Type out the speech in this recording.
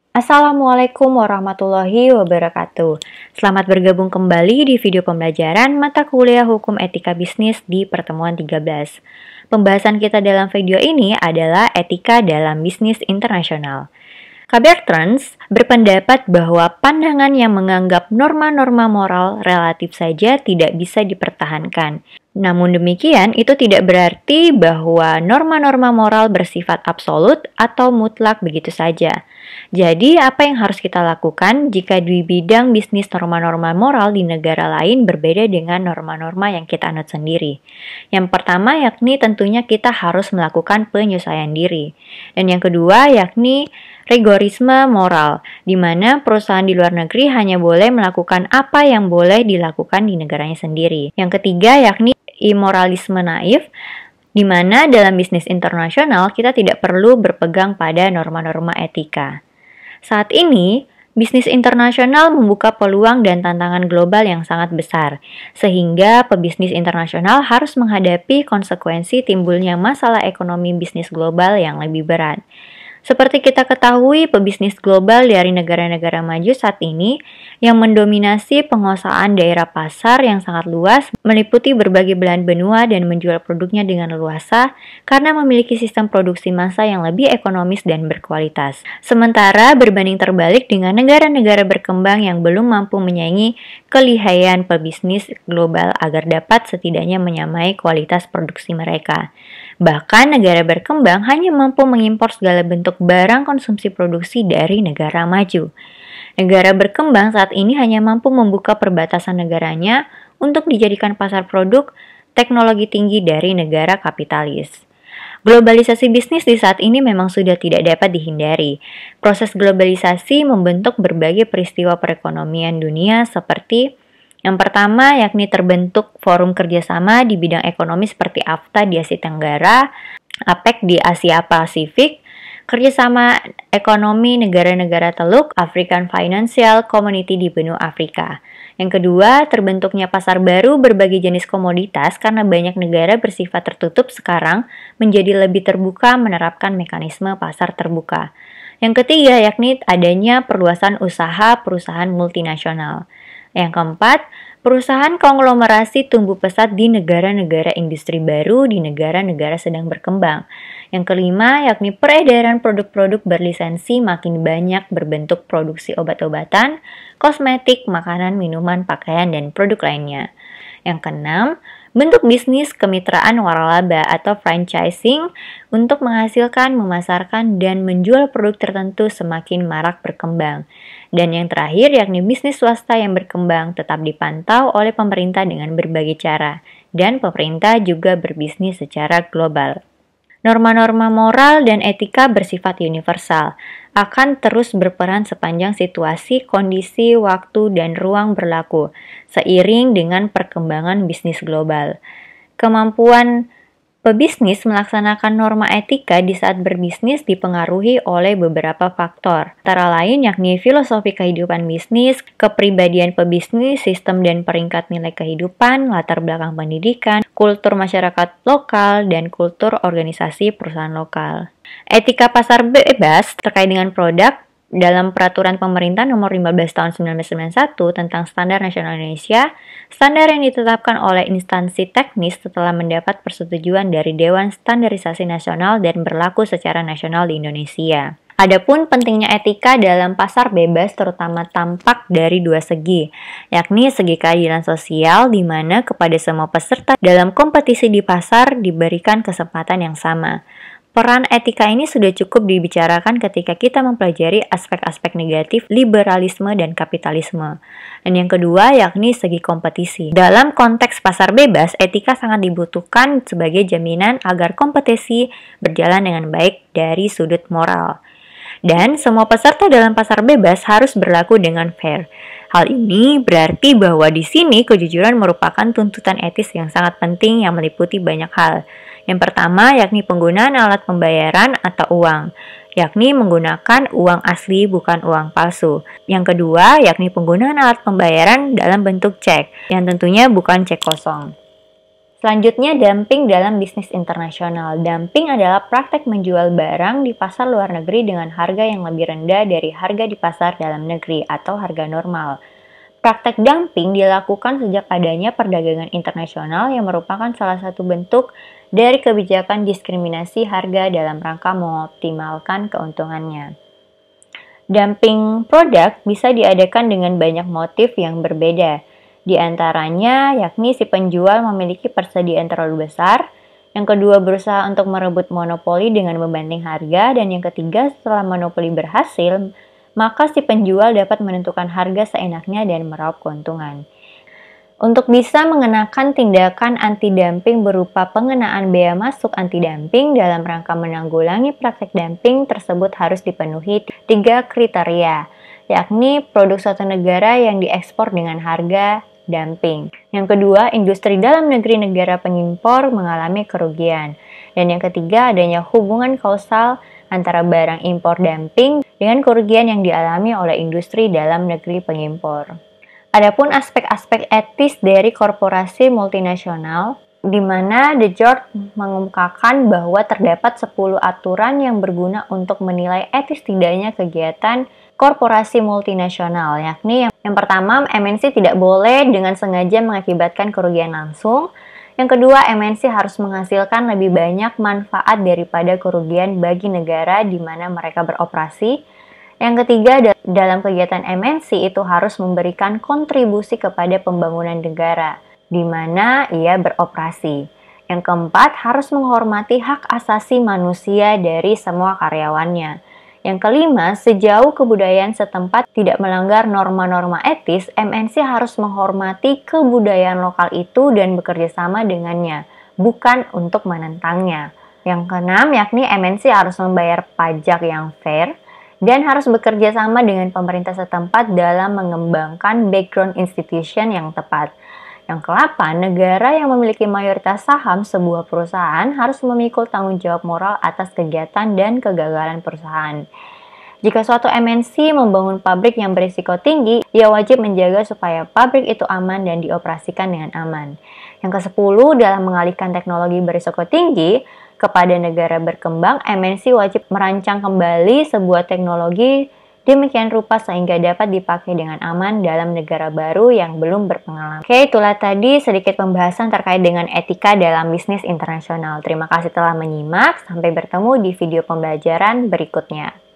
Assalamualaikum warahmatullahi wabarakatuh. Selamat bergabung kembali di video pembelajaran mata kuliah Hukum Etika Bisnis di pertemuan 13. Pembahasan kita dalam video ini adalah etika dalam bisnis internasional. KBR Trans berpendapat bahwa pandangan yang menganggap norma-norma moral relatif saja tidak bisa dipertahankan. Namun demikian, itu tidak berarti bahwa norma-norma moral bersifat absolut atau mutlak begitu saja. Jadi, apa yang harus kita lakukan jika di bidang bisnis norma-norma moral di negara lain berbeda dengan norma-norma yang kita anut sendiri? Yang pertama yakni tentunya kita harus melakukan penyesuaian diri. Dan yang kedua yakni rigorisme moral, di mana perusahaan di luar negeri hanya boleh melakukan apa yang boleh dilakukan di negaranya sendiri. Yang ketiga yakni imoralisme naif, di mana dalam bisnis internasional kita tidak perlu berpegang pada norma-norma etika. Saat ini, bisnis internasional membuka peluang dan tantangan global yang sangat besar, sehingga pebisnis internasional harus menghadapi konsekuensi timbulnya masalah ekonomi bisnis global yang lebih berat. Seperti kita ketahui, pebisnis global dari negara-negara maju saat ini yang mendominasi penguasaan daerah pasar yang sangat luas, meliputi berbagai belahan benua dan menjual produknya dengan leluasa karena memiliki sistem produksi massa yang lebih ekonomis dan berkualitas. Sementara berbanding terbalik dengan negara-negara berkembang yang belum mampu menyaingi kelihayan pebisnis global agar dapat setidaknya menyamai kualitas produksi mereka. Bahkan negara berkembang hanya mampu mengimpor segala bentuk barang konsumsi produksi dari negara maju. Negara berkembang saat ini hanya mampu membuka perbatasan negaranya untuk dijadikan pasar produk teknologi tinggi dari negara kapitalis. Globalisasi bisnis di saat ini memang sudah tidak dapat dihindari. Proses globalisasi membentuk berbagai peristiwa perekonomian dunia seperti yang pertama yakni terbentuk forum kerjasama di bidang ekonomi seperti AFTA di Asia Tenggara, APEC di Asia Pasifik, kerjasama ekonomi negara-negara Teluk, African Financial Community di benua Afrika. Yang kedua, terbentuknya pasar baru berbagai jenis komoditas karena banyak negara bersifat tertutup sekarang menjadi lebih terbuka menerapkan mekanisme pasar terbuka. Yang ketiga, yakni adanya perluasan usaha perusahaan multinasional. Yang keempat, perusahaan konglomerasi tumbuh pesat di negara-negara industri baru di negara-negara sedang berkembang. Yang kelima, yakni peredaran produk-produk berlisensi makin banyak berbentuk produksi obat-obatan, kosmetik, makanan, minuman, pakaian, dan produk lainnya. Yang keenam, bentuk bisnis kemitraan waralaba atau franchising untuk menghasilkan, memasarkan, dan menjual produk tertentu semakin marak berkembang. Dan yang terakhir yakni bisnis swasta yang berkembang tetap dipantau oleh pemerintah dengan berbagai cara, dan pemerintah juga berbisnis secara global. Norma-norma moral dan etika bersifat universal, akan terus berperan sepanjang situasi, kondisi, waktu, dan ruang berlaku, seiring dengan perkembangan bisnis global. Kemampuan pebisnis melaksanakan norma etika di saat berbisnis dipengaruhi oleh beberapa faktor, antara lain yakni filosofi kehidupan bisnis, kepribadian pebisnis, sistem dan peringkat nilai kehidupan, latar belakang pendidikan, kultur masyarakat lokal, dan kultur organisasi perusahaan lokal. Etika pasar bebas terkait dengan produk dalam Peraturan Pemerintah Nomor 15 Tahun 1991 tentang Standar Nasional Indonesia, standar yang ditetapkan oleh instansi teknis setelah mendapat persetujuan dari Dewan Standarisasi Nasional dan berlaku secara nasional di Indonesia. Adapun pentingnya etika dalam pasar bebas terutama tampak dari dua segi, yakni segi keadilan sosial di mana kepada semua peserta dalam kompetisi di pasar diberikan kesempatan yang sama. Peran etika ini sudah cukup dibicarakan ketika kita mempelajari aspek-aspek negatif liberalisme dan kapitalisme. Dan yang kedua yakni segi kompetisi. Dalam konteks pasar bebas, etika sangat dibutuhkan sebagai jaminan agar kompetisi berjalan dengan baik dari sudut moral. Dan semua peserta dalam pasar bebas harus berlaku dengan fair. Hal ini berarti bahwa di sini kejujuran merupakan tuntutan etis yang sangat penting yang meliputi banyak hal. Yang pertama yakni penggunaan alat pembayaran atau uang, yakni menggunakan uang asli bukan uang palsu. Yang kedua yakni penggunaan alat pembayaran dalam bentuk cek, yang tentunya bukan cek kosong. Selanjutnya, dumping dalam bisnis internasional. Dumping adalah praktek menjual barang di pasar luar negeri dengan harga yang lebih rendah dari harga di pasar dalam negeri atau harga normal. Praktek dumping dilakukan sejak adanya perdagangan internasional yang merupakan salah satu bentuk dari kebijakan diskriminasi harga dalam rangka mengoptimalkan keuntungannya. Dumping produk bisa diadakan dengan banyak motif yang berbeda. Di antaranya, yakni si penjual memiliki persediaan terlalu besar, yang kedua berusaha untuk merebut monopoli dengan membanting harga, dan yang ketiga setelah monopoli berhasil, maka si penjual dapat menentukan harga seenaknya dan meraup keuntungan. Untuk bisa mengenakan tindakan anti-dumping berupa pengenaan bea masuk anti-dumping dalam rangka menanggulangi praktek dumping tersebut harus dipenuhi 3 kriteria, yakni produk suatu negara yang diekspor dengan harga dumping. Yang kedua, industri dalam negeri negara pengimpor mengalami kerugian. Dan yang ketiga, adanya hubungan kausal antara barang impor dumping dengan kerugian yang dialami oleh industri dalam negeri pengimpor. Adapun aspek-aspek etis dari korporasi multinasional, di mana The George mengungkapkan bahwa terdapat 10 aturan yang berguna untuk menilai etis tidaknya kegiatan korporasi multinasional, yakni yang pertama, MNC tidak boleh dengan sengaja mengakibatkan kerugian langsung. Yang kedua, MNC harus menghasilkan lebih banyak manfaat daripada kerugian bagi negara di mana mereka beroperasi. Yang ketiga, dalam kegiatan MNC itu harus memberikan kontribusi kepada pembangunan negara di mana ia beroperasi. Yang keempat, harus menghormati hak asasi manusia dari semua karyawannya. Yang kelima, sejauh kebudayaan setempat tidak melanggar norma-norma etis, MNC harus menghormati kebudayaan lokal itu dan bekerja sama dengannya, bukan untuk menentangnya. Yang keenam, yakni MNC harus membayar pajak yang fair dan harus bekerja sama dengan pemerintah setempat dalam mengembangkan background institution yang tepat. Yang ke-8, negara yang memiliki mayoritas saham sebuah perusahaan harus memikul tanggung jawab moral atas kegiatan dan kegagalan perusahaan. Jika suatu MNC membangun pabrik yang berisiko tinggi, ia wajib menjaga supaya pabrik itu aman dan dioperasikan dengan aman. Yang ke-10, dalam mengalihkan teknologi berisiko tinggi kepada negara berkembang, MNC wajib merancang kembali sebuah teknologi demikian rupa sehingga dapat dipakai dengan aman dalam negara baru yang belum berpengalaman. Oke, itulah tadi sedikit pembahasan terkait dengan etika dalam bisnis internasional. Terima kasih telah menyimak, sampai bertemu di video pembelajaran berikutnya.